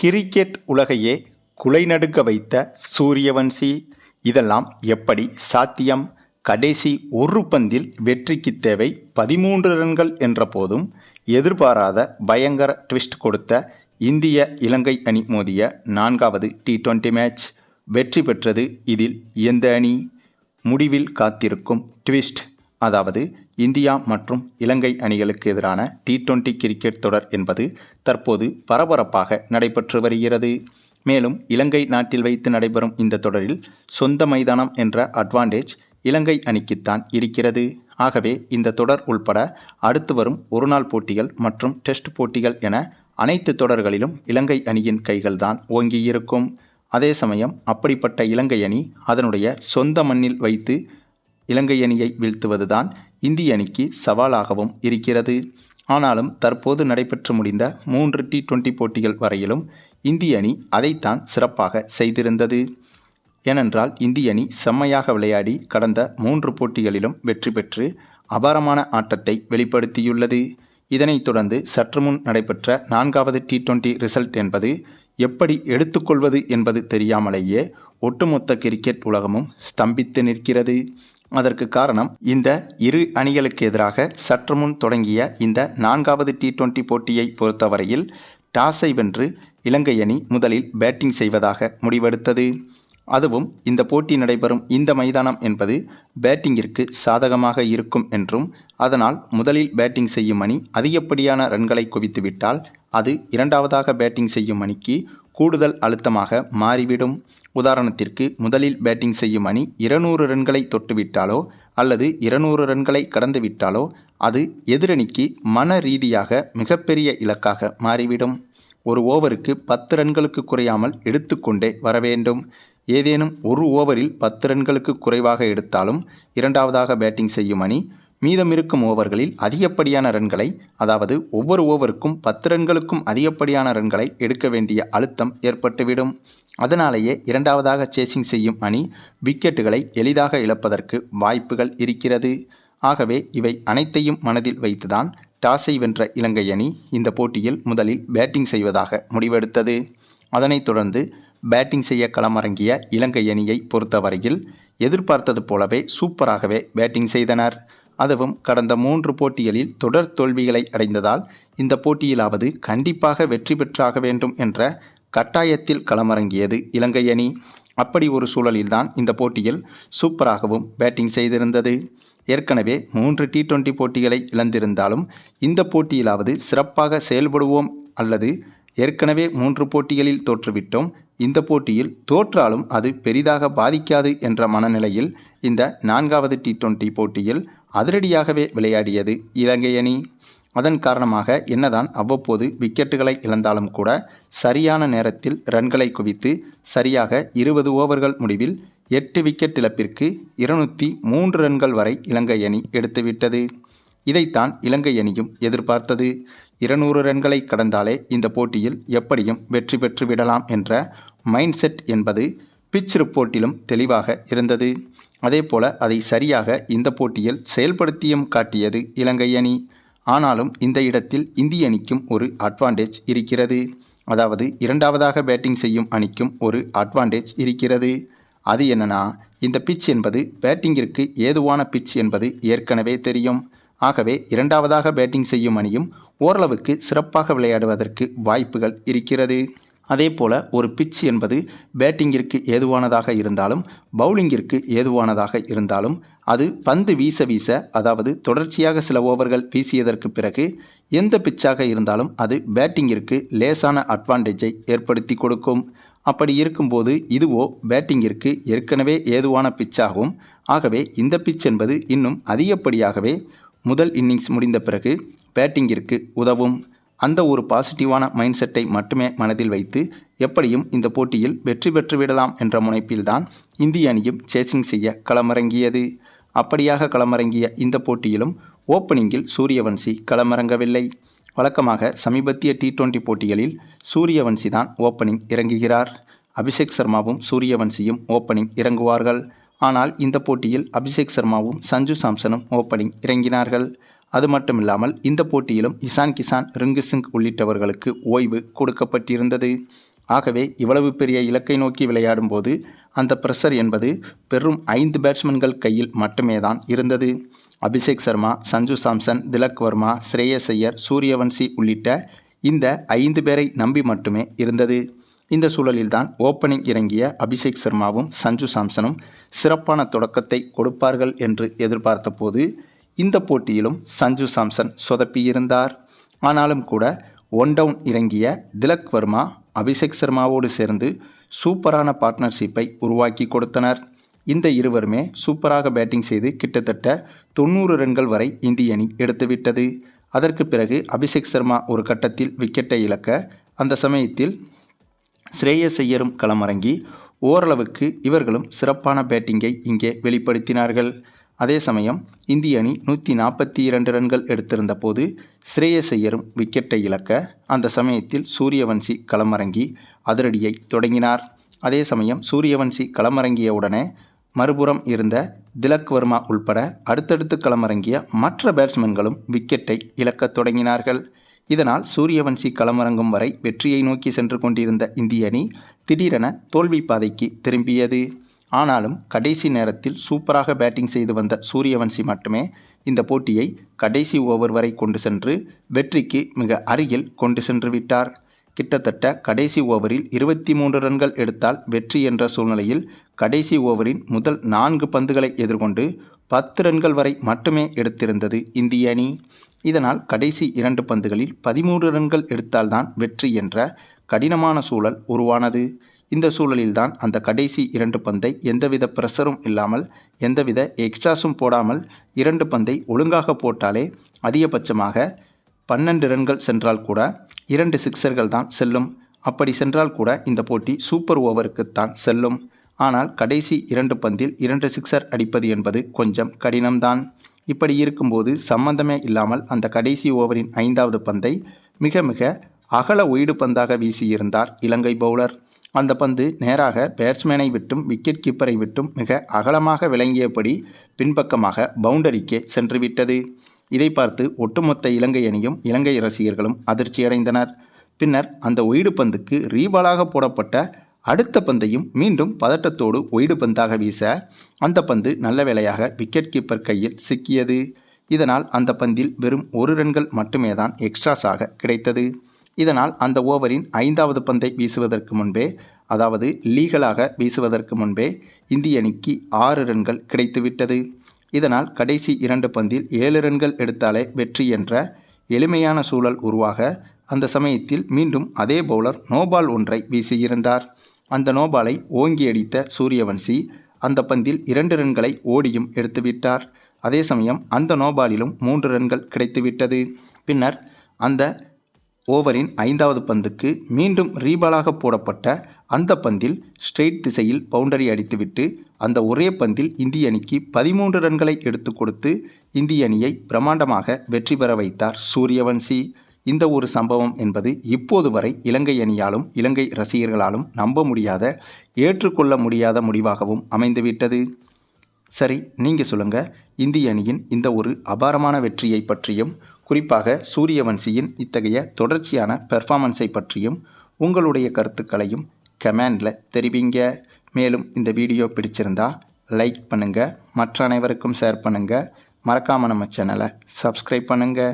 Cricket உலகையே குலைநடுங்க வைத்த சூரியவன்சி, இதெல்லாம் எப்படி சாத்தியம்? கடைசி ஒரு பந்தில் வெற்றிக்கு தேவை 13 ரன்கள் என்ற போதும் எதிர்பாராத பயங்கர ட்விஸ்ட் கொடுத்த இந்திய இலங்கை அணி மோதிய 4வது T20 மேட்ச். வெற்றி பெற்றது இதில் எந்த அணி? முடிவில் காத்திருக்கும் ட்விஸ்ட், அதாவது இந்தியா மற்றும் இலங்கை அணிகளுக்கு எதிரான T20 கிரிக்கெட் தொடர் என்பது தற்போது பரபரப்பாக நடைபெற்று வருகிறது. மேலும் இலங்கை நாட்டில் வைத்து நடைபெறும் இந்த தொடரில் சொந்த மைதானம் என்ற அட்வான்டேஜ் இலங்கை அணிக்குத்தான் இருக்கிறது. ஆகவே இந்த தொடர் உள்பட அடுத்து வரும் ஒருநாள் போட்டிகள் மற்றும் டெஸ்ட் போட்டிகள் என அனைத்து தொடர்களிலும் இலங்கை அணியின் கைகள்தான் ஓங்கியிருக்கும். அதே சமயம் அப்படிப்பட்ட இலங்கை அணி அதனுடைய சொந்த மண்ணில் வைத்து இலங்கை அணியை வீழ்த்துவதுதான் இந்திய அணிக்கு சவாலாகவும் இருக்கிறது. ஆனாலும் தற்போது நடைபெற்று முடிந்த 3 T20 போட்டிகள் வரையிலும் இந்திய அணி அதைத்தான் சிறப்பாக செய்திருந்தது. ஏனென்றால் இந்திய அணி செம்மையாக விளையாடி கடந்த 3 போட்டிகளிலும் வெற்றி பெற்று அபாரமான ஆட்டத்தை வெளிப்படுத்தியுள்ளது. இதனைத் தொடர்ந்து சற்று முன் நடைபெற்ற 4வது T20 ரிசல்ட் என்பது எப்படி எடுத்துக்கொள்வது என்பது தெரியாமலேயே ஒட்டுமொத்த கிரிக்கெட் உலகமும் ஸ்தம்பித்து நிற்கிறது. அதற்கு காரணம், இந்த இரு அணிகளுக்கு எதிராக சற்று முன் தொடங்கிய இந்த 4வது T20 போட்டியை பொறுத்தவரையில் டாஸை வென்று இலங்கை அணி முதலில் பேட்டிங் செய்வதாக முடிவெடுத்தது. அதுவும் இந்த போட்டி நடைபெறும் இந்த மைதானம் என்பது பேட்டிங்கிற்கு சாதகமாக இருக்கும் என்றும், அதனால் முதலில் பேட்டிங் செய்யும் அணி அதிகப்படியான ரன்களை குவித்துவிட்டால் அது இரண்டாவதாக பேட்டிங் செய்யும் அணிக்கு கூடுதல் அழுத்தமாக மாறிவிடும். உதாரணத்திற்கு, முதலில் பேட்டிங் செய்யும் அணி 200 ரன்களை தொட்டுவிட்டாலோ அல்லது 200 ரன்களை கடந்துவிட்டாலோ அது எதிரணிக்கு மன ரீதியாக மிகப்பெரிய இலக்காக மாறிவிடும். ஒரு ஓவருக்கு 10 ரன்களுக்கு குறையாமல் எடுத்துக்கொண்டே வர வேண்டும். ஏதேனும் ஒரு ஓவரில் 10 ரன்களுக்கு குறைவாக எடுத்தாலும் இரண்டாவதாக பேட்டிங் செய்யும் அணி மீதமிருக்கும் ஓவர்களில் அதிகப்படியான ரன்களை, அதாவது ஒவ்வொரு ஓவருக்கும் 10 ரன்களுக்கும் அதிகப்படியான ரன்களை எடுக்க வேண்டிய அழுத்தம் ஏற்பட்டுவிடும். அதனாலேயே இரண்டாவதாக சேசிங் செய்யும் அணி விக்கெட்டுகளை எளிதாக இழப்பதற்கு வாய்ப்புகள் இருக்கிறது. ஆகவே இவை அனைத்தையும் மனதில் வைத்துதான் டாஸை வென்ற இலங்கை அணி இந்த போட்டியில் முதலில் பேட்டிங் செய்வதாக முடிவெடுத்தது. அதனைத் தொடர்ந்து பேட்டிங் செய்ய களமிறங்கிய இலங்கை அணியை பொறுத்தவரையில் எதிர்பார்த்தது போலவே சூப்பராகவே பேட்டிங் செய்தனர். அதுவும் கடந்த 3 போட்டிகளில் தொடர் தோல்விகளை அடைந்ததால் இந்த போட்டியிலாவது கண்டிப்பாக வெற்றி பெற்றாக வேண்டும் என்ற கட்டாயத்தில் களமிறங்கியது இலங்கை அணி. அப்படி ஒரு சூழலில்தான் இந்த போட்டியில் சூப்பராகவும் பேட்டிங் செய்திருந்தது. ஏற்கனவே 3 T20 போட்டிகளை இழந்திருந்தாலும் இந்த போட்டியிலாவது சிறப்பாக செயல்படுவோம், அல்லது ஏற்கனவே 3 போட்டிகளில் தோற்றுவிட்டோம், இந்த போட்டியில் தோற்றாலும் அது பெரிதாக பாதிக்காது என்ற மனநிலையில் இந்த 4வது T20 போட்டியில் அதிரடியாகவே விளையாடியது இலங்கை அணி. அதன் காரணமாக என்னதான் அவ்வப்போது விக்கெட்டுகளை இழந்தாலும் கூட சரியான நேரத்தில் ரன்களை குவித்து சரியாக 20 ஓவர்கள் முடிவில் 8 விக்கெட் இழப்பிற்கு 203 ரன்கள் வரை இலங்கை அணி எடுத்துவிட்டது. இதைத்தான் இலங்கை அணியும் எதிர்பார்த்தது. 200 ரன்களை கடந்தாலே இந்த போட்டியில் எப்படியும் வெற்றி பெற்று விடலாம் என்ற மைண்ட் செட் என்பது பிட்ச் ரிப்போர்ட்டிலும் தெளிவாக இருந்தது. அதேபோல அதை சரியாக இந்த போட்டியில் செயல்படுத்தியும் காட்டியது இலங்கை அணி. ஆனாலும் இந்த இடத்தில் இந்திய அணிக்கும் ஒரு அட்வான்டேஜ் இருக்கிறது. அதாவது இரண்டாவதாக பேட்டிங் செய்யும் அணிக்கும் ஒரு அட்வான்டேஜ் இருக்கிறது. அது என்னன்னா, இந்த பிட்ச் என்பது பேட்டிங்கிற்கு ஏதுவான பிட்ச் என்பது ஏற்கனவே தெரியும். ஆகவே இரண்டாவதாக பேட்டிங் செய்யும் அணியும் ஓரளவுக்கு சிறப்பாக விளையாடுவதற்கு வாய்ப்புகள் இருக்கிறது. அதேபோல ஒரு பிட்ச் என்பது பேட்டிங்கிற்கு ஏதுவானதாக இருந்தாலும் பவுலிங்கிற்கு ஏதுவானதாக இருந்தாலும் அது பந்து வீச வீச, அதாவது தொடர்ச்சியாக சில ஓவர்கள் வீசியதற்கு பிறகு எந்த பிட்சாக இருந்தாலும் அது பேட்டிங்கிற்கு லேசான அட்வான்டேஜை ஏற்படுத்தி கொடுக்கும். அப்படி இருக்கும்போது இதுவோ பேட்டிங்கிற்கு ஏற்கனவே ஏதுவான பிட்சாகும். ஆகவே இந்த பிட்ச் என்பது இன்னும் அதிகப்படியாகவே முதல் இன்னிங்ஸ் முடிந்த பிறகு பேட்டிங்கிற்கு உதவும். அந்த ஒரு பாசிட்டிவான மைண்ட் செட்டை மட்டுமே மனதில் வைத்து எப்படியும் இந்த போட்டியில் வெற்றி பெற்று விடலாம் என்ற முனைப்பில்தான் இந்திய அணியும் சேசிங் செய்ய களமிறங்கியது. அப்படியாக களமிறங்கிய இந்த போட்டியிலும் ஓப்பனிங்கில் சூரியவன்சி களமிறங்கவில்லை. வழக்கமாக சமீபத்திய T20 போட்டிகளில் சூரியவன்சி தான் ஓப்பனிங் இறங்குகிறார். அபிஷேக் சர்மாவும் சூரியவன்சியும் ஓப்பனிங் இறங்குவார்கள். ஆனால் இந்த போட்டியில் அபிஷேக் சர்மாவும் சஞ்சு சாம்சனும் ஓப்பனிங் இறங்கினார்கள். அது மட்டுமில்லாமல் இந்த போட்டியிலும் இசான் கிசான், ரிங்கு சிங் உள்ளிட்டவர்களுக்கு ஓய்வு கொடுக்கப்பட்டிருந்தது. ஆகவே இவ்வளவு பெரிய இலக்கை நோக்கி விளையாடும் போது அந்த பிரஷர் என்பது வெறும் 5 பேட்ஸ்மேன்கள் கையில் மட்டுமே தான் இருந்தது. அபிஷேக் சர்மா, சஞ்சு சாம்சன், திலக் வர்மா, ஸ்ரேயஸ் ஐயர், சூரியவன்சி உள்ளிட்ட இந்த 5 பேரை நம்பி மட்டுமே இருந்தது. இந்த சூழலில்தான் ஓப்பனிங் இறங்கிய அபிஷேக் சர்மாவும் சஞ்சு சாம்சனும் சிறப்பான தொடக்கத்தை கொடுப்பார்கள் என்று எதிர்பார்த்த போது இந்த போட்டியிலும் சஞ்சு சாம்சன் சொதப்பியிருந்தார். ஆனாலும் கூட 1 டவுன் இறங்கிய திலக் வர்மா அபிஷேக் சர்மாவோடு சேர்ந்து சூப்பரான பார்ட்னர்ஷிப்பை உருவாக்கி கொடுத்தனர். இந்த இருவருமே சூப்பராக பேட்டிங் செய்து கிட்டத்தட்ட 90 ரன்கள் வரை இந்திய அணி எடுத்துவிட்டது. அதற்கு பிறகு அபிஷேக் சர்மா ஒரு கட்டத்தில் விக்கெட்டை இழக்க அந்த சமயத்தில் ஸ்ரேயஸ் ஐயரும் களமிறங்கி ஓரளவுக்கு இவர்களும் சிறப்பான பேட்டிங்கை இங்கே வெளிப்படுத்தினார்கள். அதே சமயம் இந்திய அணி 142 ரன்கள் எடுத்திருந்த போது ஸ்ரேயஸ் ஐயரும் விக்கெட்டை இழக்க அந்த சமயத்தில் சூரியவன்சி களமிறங்கி அதிரடியை தொடங்கினார். அதே சமயம் சூரியவன்சி களமிறங்கியவுடனே மறுபுறம் இருந்த திலக் வர்மா உள்பட அடுத்தடுத்து களமிறங்கிய மற்ற பேட்ஸ்மேன்களும் விக்கெட்டை இழக்கத் தொடங்கினார்கள். இதனால் சூரியவன்சி களமிறங்கும் வரை வெற்றியை நோக்கி சென்று கொண்டிருந்த இந்திய அணி திடீரென தோல்வி பாதைக்கு திரும்பியது. ஆனாலும் கடைசி நேரத்தில் சூப்பராக பேட்டிங் செய்து வந்த சூரியவன்சி மட்டுமே இந்த போட்டியை கடைசி ஓவர் வரை கொண்டு சென்று வெற்றிக்கு மிக அருகில் கொண்டு சென்று விட்டார். கிட்டத்தட்ட கடைசி ஓவரில் 23 ரன்கள் எடுத்தால் வெற்றி என்ற சூழ்நிலையில் கடைசி ஓவரின் முதல் 4 பந்துகளை எதிர்கொண்டு 10 ரன்கள் வரை மட்டுமே எடுத்திருந்தது இந்திய அணி. இதனால் கடைசி 2 பந்துகளில் 13 ரன்கள் எடுத்தால்தான் வெற்றி என்ற கடினமான சூழல் உருவானது. இந்த சூழலில்தான் அந்த கடைசி 2 பந்தை எந்தவித பிரஷரும் இல்லாமல் எந்தவித எக்ஸ்ட்ராஸும் போடாமல் 2 பந்தை ஒழுங்காக போட்டாலே அதிகபட்சமாக 12 ரன்கள் சென்றால் கூட 2 சிக்சர்கள் தான் செல்லும். அப்படி சென்றால் கூட இந்த போட்டி சூப்பர் ஓவருக்குத்தான் செல்லும். ஆனால் கடைசி 2 பந்தில் 2 சிக்சர் அடிப்பது என்பது கொஞ்சம் கடினம்தான். இப்படி இருக்கும்போது சம்பந்தமே இல்லாமல் அந்த கடைசி ஓவரின் 5வது பந்தை மிக மிக அகல ஒய்டு பந்தாக வீசியிருந்தார் இலங்கை பவுலர். அந்த பந்து நேராக பேட்ஸ்மேனை விட்டும் விக்கெட் கீப்பரை விட்டும் மிக அகலமாக விளங்கியபடி பின்பக்கமாக பவுண்டரிக்கே சென்றுவிட்டது. இதை பார்த்து ஒட்டுமொத்த இலங்கை அணியும் இலங்கை ரசிகர்களும் அதிர்ச்சியடைந்தனர். பின்னர் அந்த ஒய்டு பந்துக்கு ரீபாலாக போடப்பட்ட அடுத்த பந்தையும் மீண்டும் பதட்டத்தோடு ஒய்டு பந்தாக வீச அந்த பந்து நல்ல வேளையாக விக்கெட் கீப்பர் கையில் சிக்கியது. இதனால் அந்த பந்தில் வெறும் 1 ரன்கள் மட்டுமே தான் எக்ஸ்ட்ராஸாக கிடைத்தது. இதனால் அந்த ஓவரின் 5வது பந்தை வீசுவதற்கு முன்பே, அதாவது லீகலாக வீசுவதற்கு முன்பே இந்திய அணிக்கு 6 ரன்கள் கிடைத்துவிட்டது. இதனால் கடைசி 2 பந்தில் 7 ரன்கள் எடுத்தாலே வெற்றி என்ற எளிமையான சூழல் உருவாக அந்த சமயத்தில் மீண்டும் அதே பவுலர் நோபால் ஒன்றை வீசியிருந்தார். அந்த நோபாலை ஓங்கி அடித்த சூரியவன்சி அந்த பந்தில் 2 ரன்களை ஓடியும் எடுத்துவிட்டார். அதே சமயம் அந்த நோபாலிலும் 3 ரன்கள் கிடைத்துவிட்டது. பின்னர் அந்த ஓவரின் 5வது பந்துக்கு மீண்டும் ரீபாலாக போடப்பட்ட அந்த பந்தில் ஸ்ட்ரெயிட் திசையில் பவுண்டரி அடித்துவிட்டு அந்த ஒரே பந்தில் இந்திய அணிக்கு 13 ரன்களை எடுத்து கொடுத்து இந்திய அணியை பிரம்மாண்டமாக வெற்றி பெற வைத்தார் சூரியவன்சி. இந்த ஒரு சம்பவம் என்பது இப்போது வரை இலங்கை அணியாலும் இலங்கை ரசிகர்களாலும் நம்ப முடியாத, ஏற்றுக்கொள்ள முடியாத முடிவாகவும் அமைந்துவிட்டது. சரி, நீங்கள் சொல்லுங்கள், இந்திய அணியின் இந்த ஒரு அபாரமான வெற்றியை பற்றியும் குறிப்பாக சூரியவன்சியின் இத்தகைய தொடர்ச்சியான பெர்ஃபார்மன்ஸை பற்றியும் உங்களுடைய கருத்துக்களையும் கமெண்டில் தெரிவிங்க. மேலும் இந்த வீடியோ பிடிச்சிருந்தா லைக் பண்ணுங்கள், மற்ற அனைவருக்கும் ஷேர் பண்ணுங்கள், மறக்காமல் நம்ம சேனலை சப்ஸ்கிரைப் பண்ணுங்கள்.